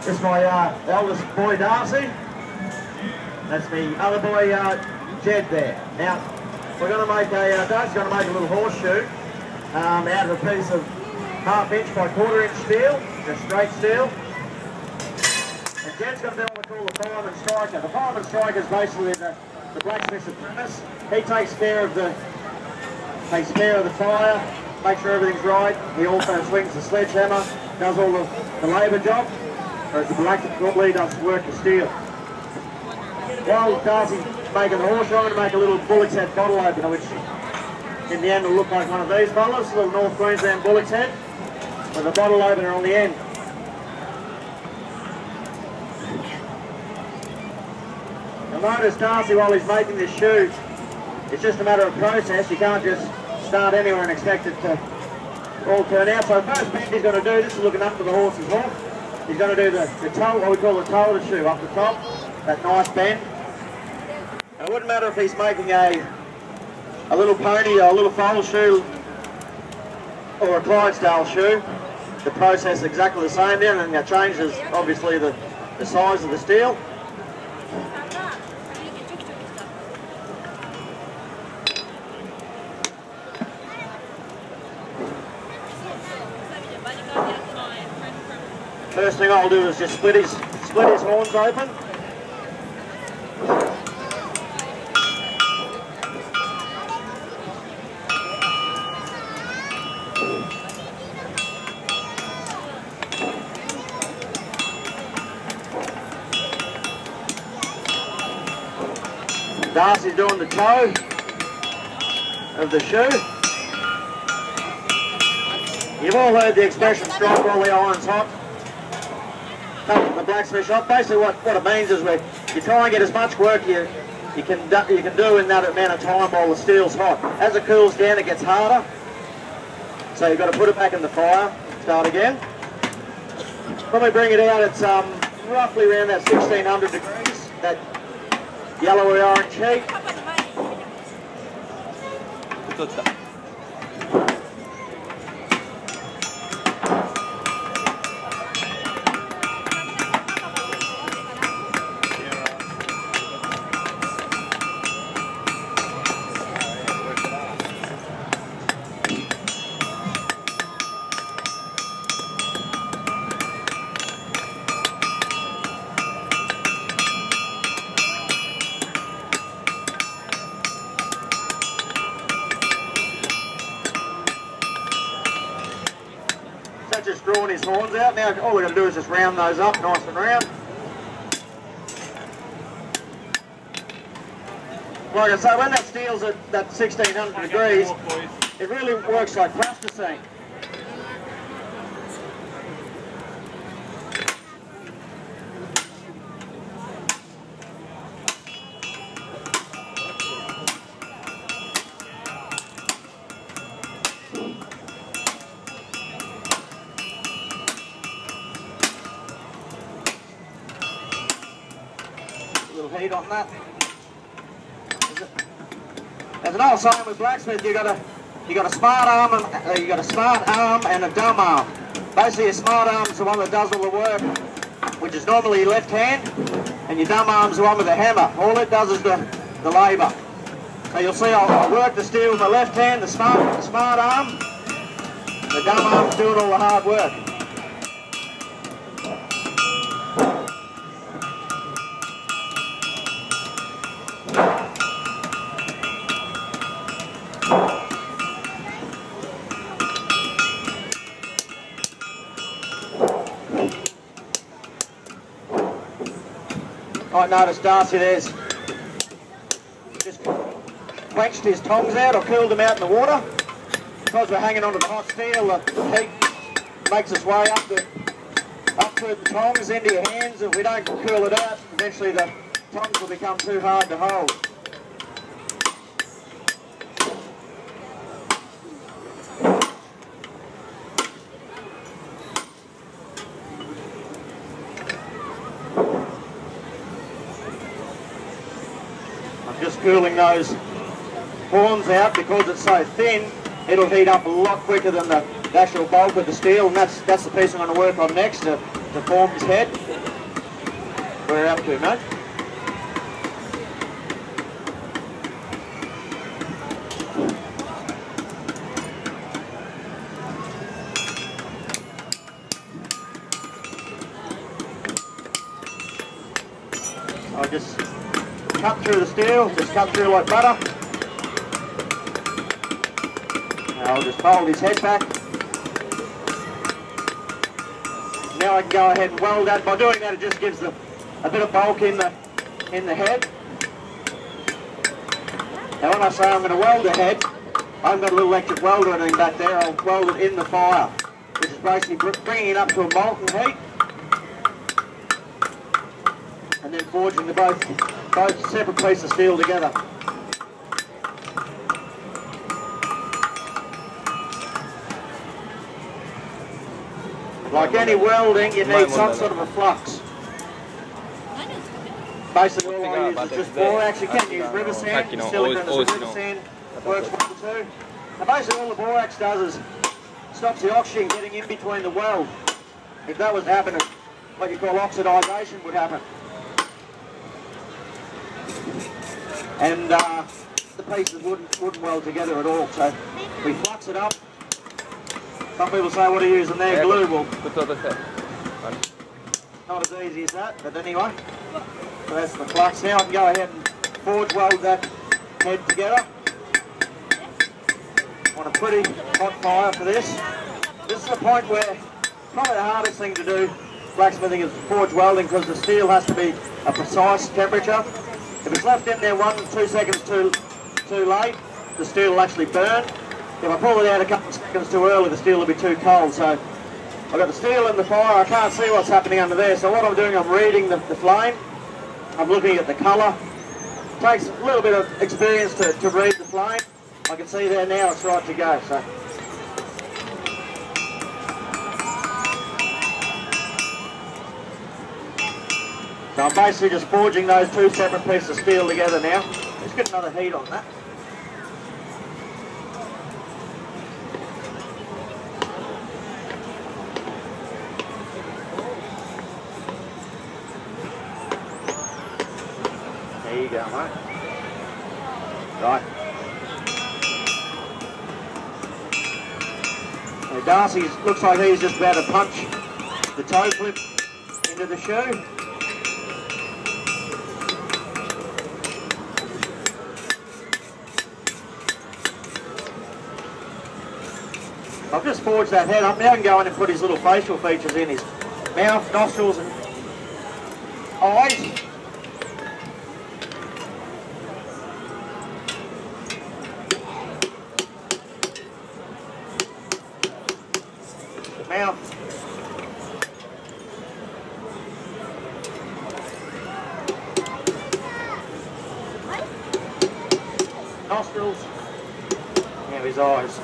This is my eldest boy, Darcy. That's the other boy, Jed there. Now, we're going to make Darcy's going to make a little horseshoe out of a piece of 1/2 inch by 1/4 inch steel, just straight steel. And Jed's going to do what we call the fireman striker. The fireman striker is basically the blacksmith's apprentice. He takes care of the fire, makes sure everything's right. He also swings the sledgehammer, does all the labour job, whereas the blacksmith does work the steel. While Darcy's making the horseshoe, I'm going to make a little bullock's head bottle opener, which in the end will look like one of these bottles, a little North Queensland bullock's head, with a bottle opener on the end. You'll notice Darcy, while he's making this shoe, it's just a matter of process. You can't just start anywhere and expect it to all turn out. So first bend he's going to do, this is looking up to the horse's hoof. He's going to do the toe, what we call the toe of the shoe, up the top, that nice bend. And it wouldn't matter if he's making a little pony or a little foal shoe or a Clydesdale shoe. The process is exactly the same then, and that changes obviously the size of the steel. First thing I'll do is just split his horns open. Darcy's doing the toe of the shoe. You've all heard the expression, strike while the iron's hot. Come from the blacksmith shop. Basically what it means is you try and get as much work you can do in that amount of time while the steel's hot. As it cools down it gets harder. So you've got to put it back in the fire, start again. When we bring it out it's roughly around that 1600 degrees, that yellowy orange heat. Just drawing his horns out. Now all we're going to do is just round those up nice and round. Like I say, when that steel's at that 1600 degrees, it really works like plasticine. Heat on that. There's an old saying with blacksmith, you got a smart arm and a dumb arm. Basically, your smart arm's the one that does all the work, which is normally your left hand, and your dumb arm's the one with the hammer. All it does is the labour. So you'll see I'll work the steel with my left hand, the smart arm. The dumb arm's doing all the hard work. I noticed Darcy there's just quenched his tongs out or cooled them out in the water. Because we're hanging onto the hot steel, the heat makes its way up through the tongs into your hands. If we don't cool it out, eventually the tongs will become too hard to hold. Just cooling those horns out because it's so thin, it'll heat up a lot quicker than the actual bulk of the steel, and that's the piece I'm going to work on next to to form his head. Where are you up to, mate? I'll just cut through the steel, just cut through like butter. I'll just fold his head back. Now I can go ahead and weld that. By doing that, it just gives a bit of bulk in the head. Now when I say I'm going to weld the head, I haven't got a little electric welder or anything back there. I'll weld it in the fire, which is basically bringing it up to a molten heat, and then forging the both separate pieces of steel together. Like any welding, you need some sort of a flux. Basically all I use is just borax. You can use river sand, silicone as river sand works well too. And basically all the borax does is stops the oxygen getting in between the weld. If that was to happen, what you call oxidization would happen. And the pieces wouldn't weld together at all. So we flux it up. Some people say, what are you using there? Glue. Well, not as easy as that, but anyway. So that's the flux. Now I can go ahead and forge weld that head together. On a pretty hot fire for this. This is the point where probably the hardest thing to do blacksmithing is forge welding, because the steel has to be a precise temperature. If it's left in there 1 or 2 seconds too late, the steel will actually burn. If I pull it out a couple of seconds too early, the steel will be too cold. So I've got the steel in the fire, I can't see what's happening under there. So what I'm doing, I'm reading the flame. I'm looking at the colour. It takes a little bit of experience to read the flame. I can see there now it's right to go. So I'm basically just forging those two separate pieces of steel together now. Let's get another heat on that. There you go, mate. Right. Now Darcy looks like he's just about to punch the toe clip into the shoe. I've just forged that head up. Now I can go in and put his little facial features in, his mouth, nostrils and eyes. The mouth. Nostrils. Now his eyes.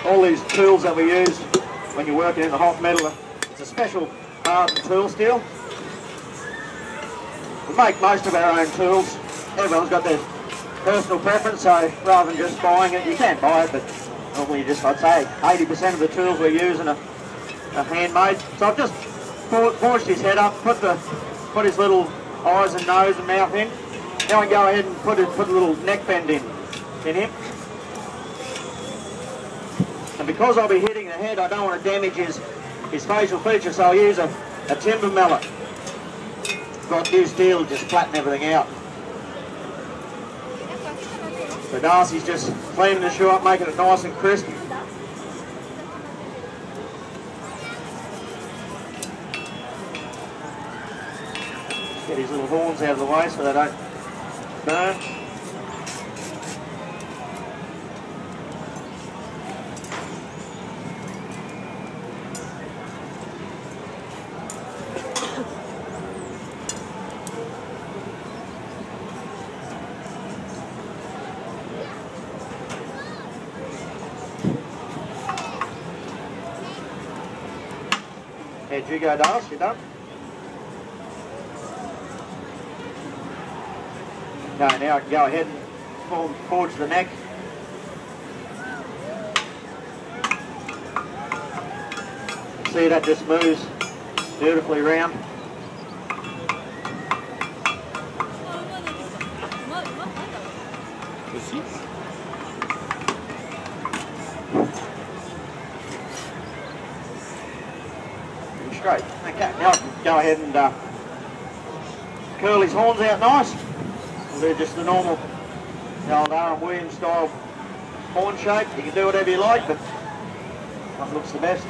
All these tools that we use when you're working in the hot metal, it's a special hardened tool steel. We make most of our own tools. Everyone's got their personal preference, so rather than just buying it, you can buy it, but normally I'd say 80% of the tools we're using are handmade. So I've just forged his head up, put his little eyes and nose and mouth in. Now I can go ahead and put a little neck bend in him. And because I'll be hitting the head, I don't want to damage his facial features, so I'll use a timber mallet. Got new steel to just flatten everything out. So Darcy's just cleaning the shoe up, making it nice and crisp. Get his little horns out of the way so they don't burn. Here you go, Darcy, you done? Okay, now I can go ahead and forge the neck. See, that just moves beautifully round. Straight. Okay, now I can go ahead and curl his horns out nice. We'll do just the normal, the old Aaron Williams style horn shape. You can do whatever you like, but one looks the best.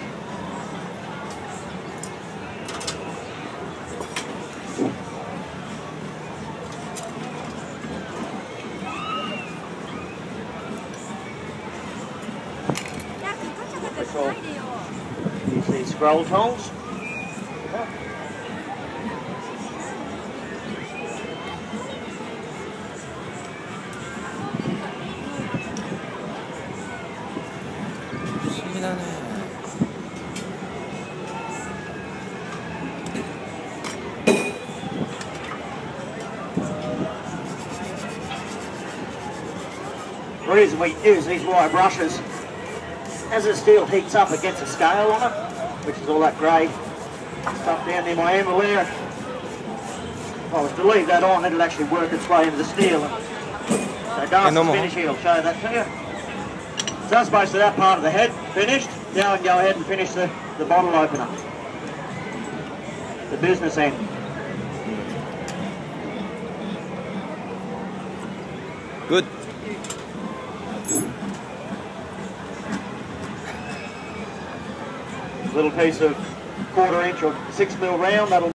Use these scroll tools. The reason we use these wire brushes, as the steel heats up, it gets a scale on it, which is all that grey stuff down near my anvil there. If I was to leave that on, it'll actually work its way into the steel. So Darcy's finish here will show that to you. So that's most of that part of the head finished. Now I can go ahead and finish the bottle opener, the business end. Good. Little piece of 1/4 inch or 6mm round, that'll